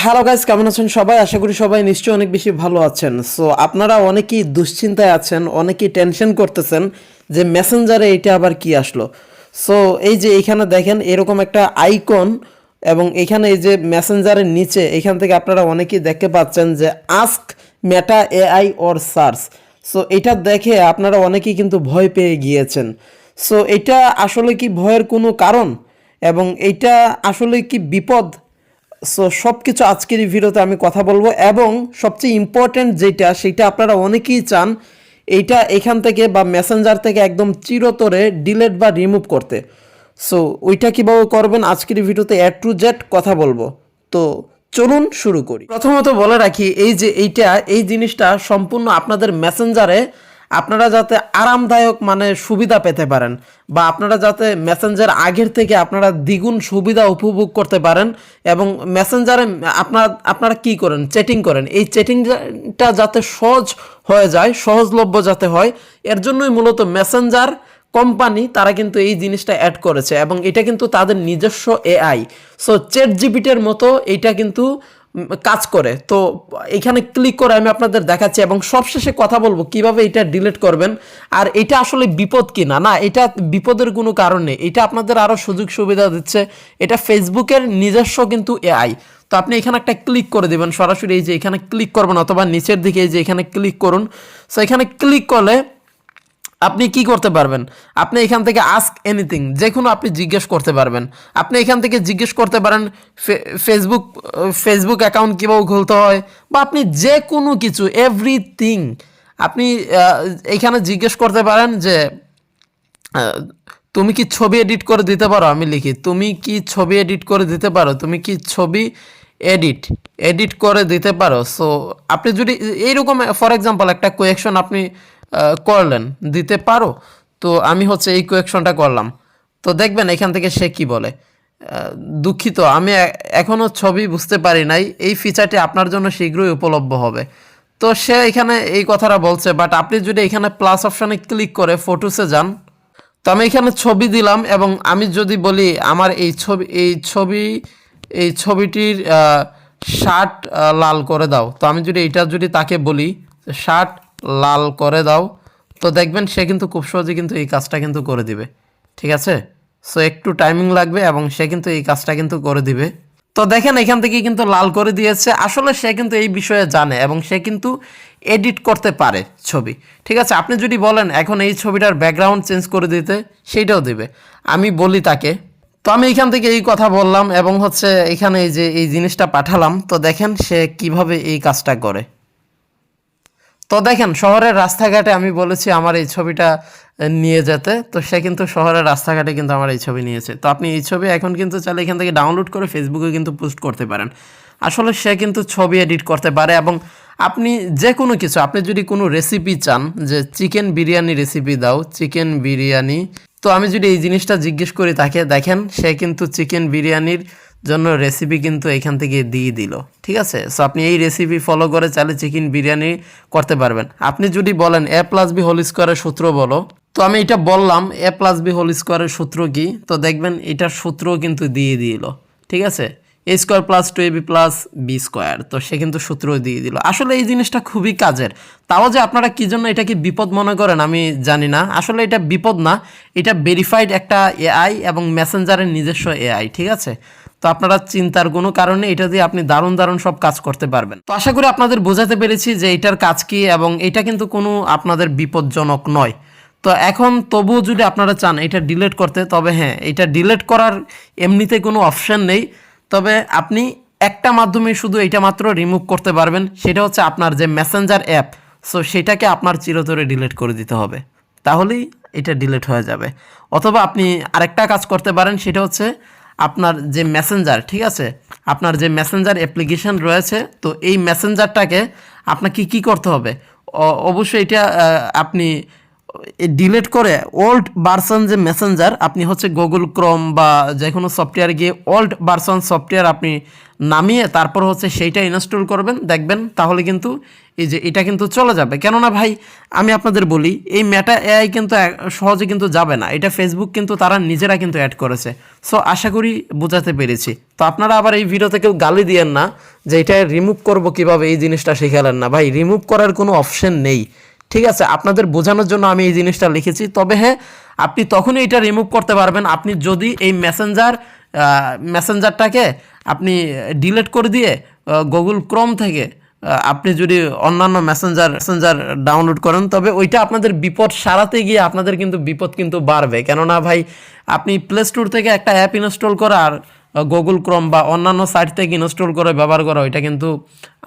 Hello guys, কেমন আছেন সবাই? আশা করি সবাই নিশ্চয়ই অনেক বেশি ভালো আছেন। সো আপনারা অনেকেই দুশ্চিন্তায় আছেন, অনেকেই টেনশন করতেছেন যে মেসেঞ্জারে এটা আবার কি আসলো। সো এই যে এখানে দেখেন এরকম একটা আইকন, এবং এখানে এই যে মেসেঞ্জারের নিচে এখান থেকে আপনারা অনেকেই দেখতে পাচ্ছেন যে ask Meta AI or search. So এটা দেখে আপনারা অনেকেই কিন্তু ভয় পেয়ে গিয়েছেন। সো এটা আসলে কি ভয়ের কোনো কারণ, এবং এটা আসলে কি বিপদ? সো সব কিছু আজকের এই ভিডিওতে আমি কথা বলবো, এবং সবচেয়ে ইম্পর্ট্যান্ট যেটা সেটা আপনারা অনেকেই চান এইটা এখান থেকে বা মেসেঞ্জার থেকে একদম চিরতরে ডিলেট বা রিমুভ করতে। সো ওইটা কীভাবে করবেন আজকের এই ভিডিওতে টু জেড কথা বলবো। তো চলুন শুরু করি। প্রথমত বলে রাখি, এই যে এই জিনিসটা সম্পূর্ণ আপনাদের মেসেঞ্জারে আপনারা যাতে আরামদায়ক মানে সুবিধা পেতে পারেন, বা আপনারা যাতে মেসেঞ্জার আগের থেকে আপনারা দ্বিগুণ সুবিধা উপভোগ করতে পারেন, এবং মেসেঞ্জারে আপনারা কি করেন, চ্যাটিং করেন, এই চ্যাটিংটা যাতে সহজ হয়ে যায়, সহজলভ্য যাতে হয়, এর জন্যই মূলত মেসেঞ্জার কোম্পানি তারা কিন্তু এই জিনিসটা অ্যাড করেছে, এবং এটা কিন্তু তাদের নিজস্ব এআই। সো চ্যাট জিপিটির মতো এটা কিন্তু কাজ করে। তো এখানে ক্লিক করে আমি আপনাদের দেখাচ্ছি, এবং সবশেষে কথা বলবো কিভাবে এটা ডিলিট করবেন। আর এটা আসলে বিপদ কি না, না এটা বিপদের কোনো কারণ নেই, এটা আপনাদের আরও সুযোগ সুবিধা দিচ্ছে। এটা ফেসবুকের নিজস্ব কিন্তু এআই। তো আপনি এখানে একটা ক্লিক করে দেবেন, সরাসরি এই যে এখানে ক্লিক করবেন, অথবা নিচের দিকে এই যে এখানে ক্লিক করুন। সো এখানে ক্লিক করলে আপনি কি করতে পারবেন, আপনি এখান থেকে আস্ক এনিথিং, যে কোনো আপনি জিজ্ঞেস করতে পারবেন। আপনি এখান থেকে জিজ্ঞেস করতে পারেন ফেসবুক অ্যাকাউন্ট কীভাবে খুলতে হয়, বা আপনি যে কোনো কিছু এভরিথিং আপনি এখানে জিজ্ঞেস করতে পারেন যে তুমি কি ছবি এডিট করে দিতে পারো। আমি লিখি, তুমি কি ছবি এডিট করে দিতে পারো, তুমি কি ছবি এডিট করে দিতে পারো। সো আপনি যদি এইরকম ফর এক্সাম্পল একটা কোয়েকশন আপনি করলেন, দিতে পারো। তো আমি হচ্ছে এই কোয়েকশনটা করলাম, তো দেখবেন এখান থেকে সে কি বলে, দুঃখিত আমি এখনও ছবি বুঝতে পারি নাই, এই ফিচারটি আপনার জন্য শীঘ্রই উপলব্ধ হবে। তো সে এখানে এই কথাটা বলছে, বাট আপনি যদি এখানে প্লাস অপশানে ক্লিক করে ফটোসে যান, তো আমি এখানে ছবি দিলাম, এবং আমি যদি বলি আমার এই ছবিটির শার্ট লাল করে দাও, তো আমি যদি তাকে বলি শার্ট লাল করে দাও, তো দেখবেন সে কিন্তু খুব সহজে কিন্তু এই কাজটা কিন্তু করে দিবে। ঠিক আছে, সো একটু টাইমিং লাগবে, এবং সে কিন্তু এই কাজটা কিন্তু করে দিবে। তো দেখেন এখান থেকে কিন্তু লাল করে দিয়েছে। আসলে সে কিন্তু এই বিষয়ে জানে, এবং সে কিন্তু এডিট করতে পারে ছবি। ঠিক আছে, আপনি যদি বলেন এখন এই ছবিটার ব্যাকগ্রাউন্ড চেঞ্জ করে দিতে, সেইটাও দিবে। আমি বলি তাকে, তো আমি এখান থেকে এই কথা বললাম, এবং হচ্ছে এখানে এই যে এই জিনিসটা পাঠালাম, তো দেখেন সে কিভাবে এই কাজটা করে। তো দেখেন শহরের রাস্তাঘাটে আমি বলেছি আমার এই ছবিটা নিয়ে যেতে, তো সে কিন্তু শহরের রাস্তাঘাটে কিন্তু আমার এই ছবি নিয়েছে। তো আপনি এই ছবি এখন কিন্তু চাইলে এখান থেকে ডাউনলোড করে ফেসবুকে কিন্তু পোস্ট করতে পারেন। আসলে সে কিন্তু ছবি এডিট করতে পারে, এবং আপনি যে কোনো কিছু, আপনি যদি কোনো রেসিপি চান, যে চিকেন বিরিয়ানি রেসিপি দাও, চিকেন বিরিয়ানি, তো আমি যদি এই জিনিসটা জিজ্ঞেস করি তাকে, দেখেন সে কিন্তু চিকেন বিরিয়ানির জন্য রেসিপি কিন্তু এখান থেকে দিয়ে দিল। ঠিক আছে, সো আপনি এই রেসিপি ফলো করে চাইলে চিকেন বিরিয়ানি করতে পারবেন। আপনি যদি বলেন এ প্লাস বি হোল স্কোয়ারের সূত্র বলো, তো আমি এটা বললাম এ প্লাস বি হোল স্কোয়ারের সূত্র কি, তো দেখবেন এটার সূত্রও কিন্তু দিয়ে দিল। ঠিক আছে, এ square plus two A B plus B square, তো সে কিন্তু সূত্র দিয়ে দিল। আসলে এই জিনিসটা খুবই কাজের। তাও যে আপনারা কী জন্য এটাকে বিপদ মনে করেন আমি জানি না, আসলে এটা বিপদ না, এটা ভেরিফাইড একটা এআই, এবং মেসেঞ্জারের নিজস্ব এআই। ঠিক আছে, তো আপনারা চিন্তার কোনো কারণে এটা দিয়ে আপনি দারুণ দারুণ সব কাজ করতে পারবেন। তো আশা করি আপনাদের বোঝাতে পেরেছি যে এটার কাজ কি, এবং এটা কিন্তু কোনো আপনাদের বিপজ্জনক নয়। তো এখন তবুও যদি আপনারা চান এটা ডিলিট করতে, তবে হ্যাঁ, এটা ডিলিট করার এমনিতে কোনো অপশান নেই, তবে আপনি একটা মাধ্যমে শুধু এটা মাত্র রিমুভ করতে পারবেন, সেটা হচ্ছে আপনার যে মেসেঞ্জার অ্যাপ, সো সেটাকে আপনার চিরতরে ডিলিট করে দিতে হবে, তাহলেই এটা ডিলিট হয়ে যাবে। অথবা আপনি আরেকটা কাজ করতে পারেন, সেটা হচ্ছে আপনার যে মেসেঞ্জার, ঠিক আছে, আপনার যে মেসেঞ্জার অ্যাপ্লিকেশন রয়েছে, তো এই মেসেঞ্জারটাকে আপনাকে কি করতে হবে, অবশ্যই এটা আপনি ডিলিট করে ওল্ড ভার্সন যে মেসেঞ্জার, আপনি হচ্ছে গুগল ক্রোম বা যে কোনো সফটওয়্যার গিয়ে ওল্ড ভার্সন সফটওয়্যার আপনি নামিয়ে তারপর হচ্ছে সেইটা ইনস্টল করবেন, দেখবেন তাহলে কিন্তু এই যে এটা কিন্তু চলে যাবে। কেননা ভাই আমি আপনাদের বলি, এই মেটা এআই কিন্তু সহজে কিন্তু যাবে না, এটা ফেসবুক কিন্তু তারা নিজেরা কিন্তু অ্যাড করেছে। সো আশা করি বোঝাতে পেরেছি। তো আপনারা আবার এই ভিডিওতে কেউ গালি দিয়েন না যে এটা রিমুভ করব কিভাবে, এই জিনিসটা শিখালেন না ভাই, রিমুভ করার কোনো অপশন নেই। ঠিক আছে, আপনাদের বোঝানোর জন্য আমি এই জিনিসটা লিখেছি। তবে হ্যাঁ, আপনি তখনই এটা রিমুভ করতে পারবেন আপনি যদি এই মেসেঞ্জারটাকে আপনি ডিলিট করে দিয়ে গুগল ক্রোম থেকে আপনি যদি অন্যান্য মেসেঞ্জার ডাউনলোড করেন, তবে ওইটা আপনাদের বিপদ সারাতে গিয়ে আপনাদের কিন্তু বিপদ কিন্তু বাড়বে। কেননা ভাই আপনি প্লে স্টোর থেকে একটা অ্যাপ ইনস্টল করা আর গুগল ক্রোম বা অন্যান্য সাইট থেকে ইনস্টল করে ব্যবহার করা ওইটা কিন্তু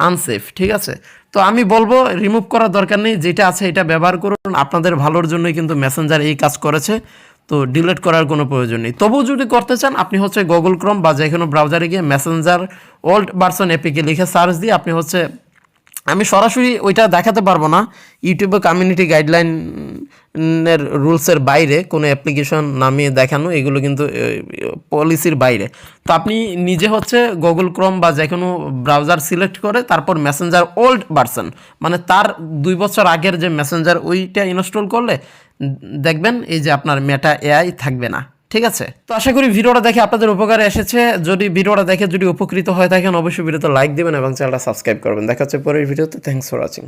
আনসেফ। ঠিক আছে, তো আমি বলবো রিমুভ করার দরকার নেই, যেটা আছে এটা ব্যবহার করুন, আপনাদের ভালোর জন্যই কিন্তু মেসেঞ্জার এই কাজ করেছে। তো ডিলিট করার কোনো প্রয়োজন নেই। তবুও যদি করতে চান আপনি হচ্ছে গুগল ক্রোম বা যে কোনো ব্রাউজারে গিয়ে মেসেঞ্জার ওল্ড ভার্সন এপিকে লিখে সার্চ দিয়ে আপনি হচ্ছে, আমি সরাসরি ওইটা দেখাতে পারবো না, ইউটিউবে কমিউনিটি গাইডলাইনের রুলসের বাইরে কোনো অ্যাপ্লিকেশন নামিয়ে দেখানো এগুলো কিন্তু পলিসির বাইরে। তো আপনি নিজে হচ্ছে গুগল ক্রোম বা যে কোনো ব্রাউজার সিলেক্ট করে তারপর মেসেঞ্জার ওল্ড ভার্সন, মানে তার 2 বছর আগের যে মেসেঞ্জার ওইটা ইনস্টল করলে দেখবেন এই যে আপনার মেটা এআই থাকবে না। ঠিক আছে, তো আশা করি ভিডিওটা দেখে আপনাদের উপকারে এসেছে। যদি ভিডিওটা দেখে যদি উপকৃত হয়ে থাকেন অবশ্যই ভিডিওতে লাইক দিবেন এবং চ্যানেলটা সাবস্ক্রাইব করবেন। দেখা হচ্ছে পরের ভিডিওতে। Thanks for watching.